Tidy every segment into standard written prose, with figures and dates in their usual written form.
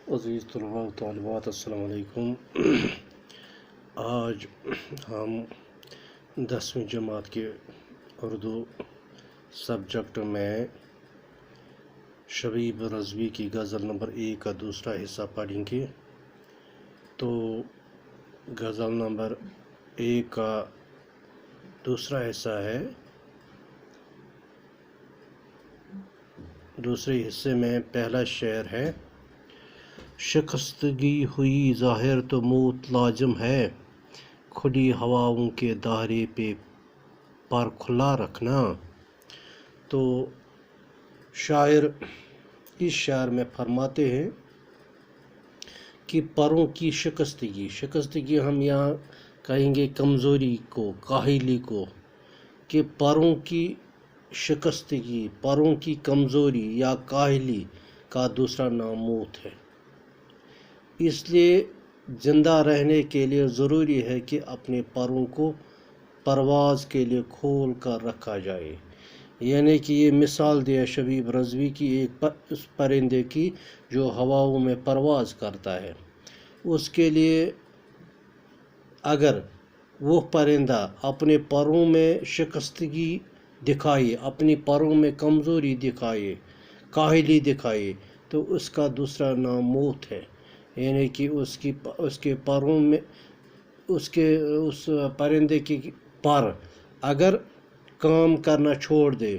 عزیز طلباء و طالبات السلام علیکم۔ آج ہم 10ویں جماعت کے اردو سبجیکٹ میں شبیب رضوی کی غزل نمبر 1 کا دوسرا حصہ پڑھیں گے۔ تو غزل نمبر 1 کا دوسرا حصہ ہے۔ دوسرے حصے میں پہلا شعر ہے: شکستگی ہوئی ظاہر تو موت لازم ہے، کھلی ہواؤں کے دائرے پہ پر کھلا رکھنا۔ تو شاعر اس شعر میں فرماتے ہیں کہ پروں کی شکستگی ہم یہاں کہیں گے کمزوری کو، کاہلی کو، کہ پروں کی شکستگی، پروں کی کمزوری یا کاہلی کا دوسرا نام موت ہے۔ اس لیے زندہ رہنے کے لیے ضروری ہے کہ اپنے پروں کو پرواز کے لیے کھول کر رکھا جائے۔ یعنی کہ یہ مثال دیا شبیب رضوی کی ایک اس پرندے کی جو ہواؤں میں پرواز کرتا ہے۔ اس کے لیے اگر وہ پرندہ اپنے پروں میں شکستگی دکھائے، اپنی پروں میں کمزوری دکھائے، کاہلی دکھائے، تو اس کا دوسرا نام موت ہے۔ یعنی کہ اس کے پروں میں اس پرندے کی پر اگر کام کرنا چھوڑ دے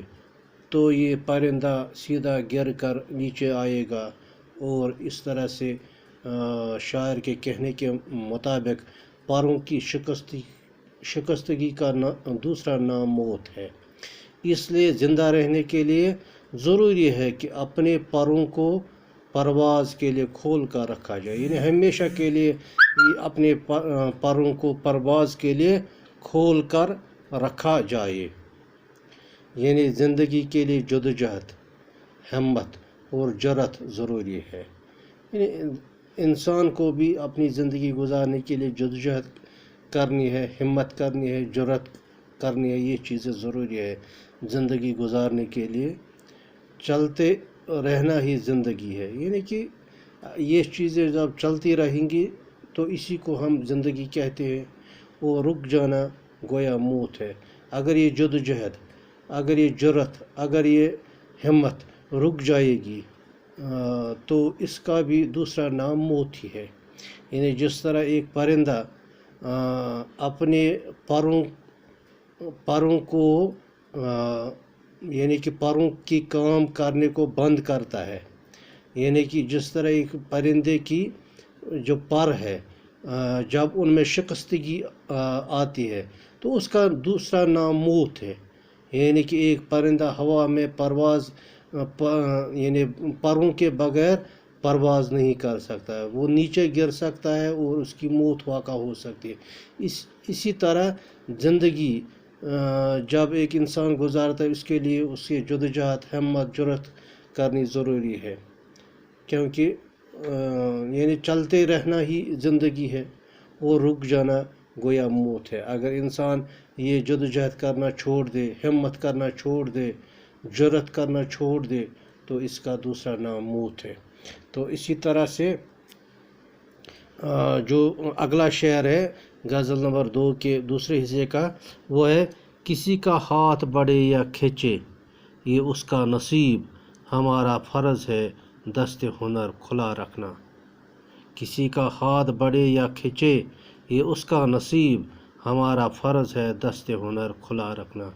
تو یہ پرندہ سیدھا گر کر نیچے آئے گا، اور اس طرح سے شاعر کے کہنے کے مطابق پروں کی شکستگی کا دوسرا نام موت ہے۔ اس لیے زندہ رہنے کے لیے ضروری ہے کہ اپنے پروں کو پرواز کے لیے کھول کر رکھا جائے، یعنی ہمیشہ کے لیے اپنے پروں کو پرواز کے لیے کھول کر رکھا جائے۔ یعنی زندگی کے لیے جدوجہد، ہمت اور جرأت ضروری ہے۔ یعنی انسان کو بھی اپنی زندگی گزارنے کے لیے جدوجہد کرنی ہے، ہمت کرنی ہے، جرأت کرنی ہے، یہ چیزیں ضروری ہے زندگی گزارنے کے لیے۔ چلتے رہنا ہی زندگی ہے، یعنی کہ یہ چیزیں جب چلتی رہیں گی تو اسی کو ہم زندگی کہتے ہیں، اور رک جانا گویا موت ہے۔ اگر یہ جدوجہد، اگر یہ جرأت، اگر یہ ہمت رک جائے گی تو اس کا بھی دوسرا نام موت ہی ہے۔ یعنی جس طرح ایک پرندہ اپنے پروں کو یعنی کہ پروں کی کام کرنے کو بند کرتا ہے، یعنی کہ جس طرح ایک پرندے کی جو پر ہے جب ان میں شکستگی آتی ہے تو اس کا دوسرا نام موت ہے۔ یعنی کہ ایک پرندہ ہوا میں پرواز یعنی پروں کے بغیر پرواز نہیں کر سکتا ہے، وہ نیچے گر سکتا ہے اور اس کی موت واقع ہو سکتی ہے۔ اسی طرح زندگی جب ایک انسان گزارتا ہے اس کے لیے اس کی جدوجہد، ہمت، جرأت کرنی ضروری ہے، کیونکہ یعنی چلتے رہنا ہی زندگی ہے اور رک جانا گویا موت ہے۔ اگر انسان یہ جدوجہد کرنا چھوڑ دے، ہمت کرنا چھوڑ دے، جرأت کرنا چھوڑ دے تو اس کا دوسرا نام موت ہے۔ تو اسی طرح سے جو اگلا شعر ہے غزل نمبر 2 کے دوسرے حصے کا، وہ ہے: کسی کا ہاتھ بڑھے یا کھینچے یہ اس کا نصیب، ہمارا فرض ہے دست ہنر کھلا رکھنا۔ کسی کا ہاتھ بڑھے یا کھینچے یہ اس کا نصیب، ہمارا فرض ہے دست ہنر کھلا رکھنا۔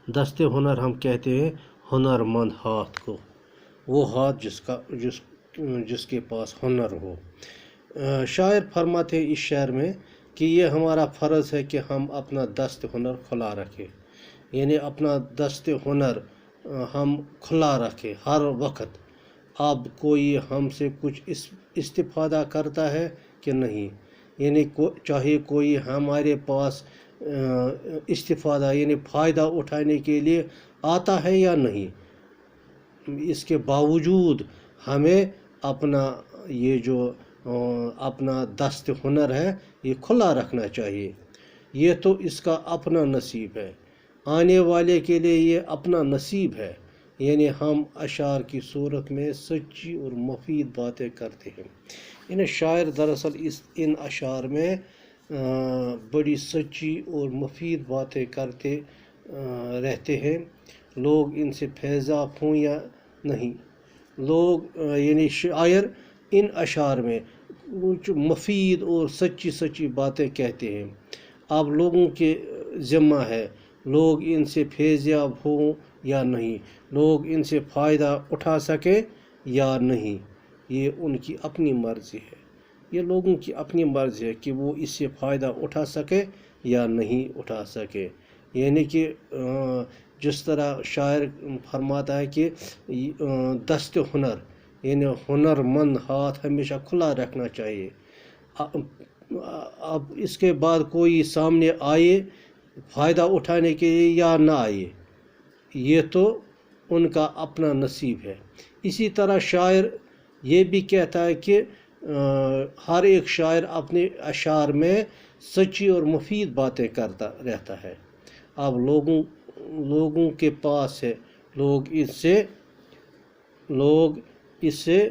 دست ہنر ہم کہتے ہیں ہنر مند ہاتھ کو، وہ ہاتھ جس کے پاس ہنر ہو۔ شاعر فرماتے ہیں اس شعر میں کہ یہ ہمارا فرض ہے کہ ہم اپنا دست ہنر کھلا رکھیں، یعنی اپنا دست ہنر ہم کھلا رکھیں ہر وقت۔ اب کوئی ہم سے کچھ استفادہ کرتا ہے کہ نہیں، یعنی چاہے کوئی ہمارے پاس استفادہ یعنی فائدہ اٹھانے کے لیے آتا ہے یا نہیں، اس کے باوجود ہمیں اپنا یہ جو اپنا دست ہنر ہے یہ کھلا رکھنا چاہیے۔ یہ تو اس کا اپنا نصیب ہے، آنے والے کے لیے یہ اپنا نصیب ہے۔ یعنی ہم اشعار کی صورت میں سچی اور مفید باتیں کرتے ہیں۔ یعنی شاعر دراصل ان اشعار میں بڑی سچی اور مفید باتیں کرتے رہتے ہیں، لوگ ان سے فیضاب ہوں یا نہیں، لوگ یعنی شاعر ان اشعار میں کچھ مفید اور سچی باتیں کہتے ہیں۔ اب لوگوں کے ذمہ ہے لوگ ان سے فیضیاب ہوں یا نہیں، لوگ ان سے فائدہ اٹھا سکیں یا نہیں، یہ ان کی اپنی مرضی ہے، یہ لوگوں کی اپنی مرضی ہے کہ وہ اس سے فائدہ اٹھا سکے یا نہیں اٹھا سکے۔ یعنی کہ جس طرح شاعر فرماتا ہے کہ دست ہنر، یعنی ہنر مند ہاتھ ہمیشہ کھلا رکھنا چاہیے۔ اب اس کے بعد کوئی سامنے آئے فائدہ اٹھانے کے لیے یا نہ آئے، یہ تو ان کا اپنا نصیب ہے۔ اسی طرح شاعر یہ بھی کہتا ہے کہ ہر ایک شاعر اپنے اشعار میں سچی اور مفید باتیں کرتا رہتا ہے۔ اب لوگوں کے پاس ہے لوگ اس سے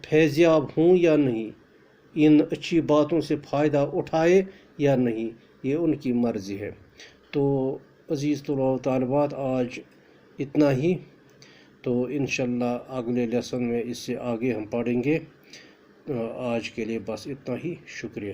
فیضیاب ہوں یا نہیں، ان اچھی باتوں سے فائدہ اٹھائے یا نہیں، یہ ان کی مرضی ہے۔ تو عزیز طلباء و طالبات، آج اتنا ہی، تو انشاءاللہ اگلے لیسن میں اس سے آگے ہم پڑھیں گے۔ آج کے لیے بس اتنا ہی، شکریہ۔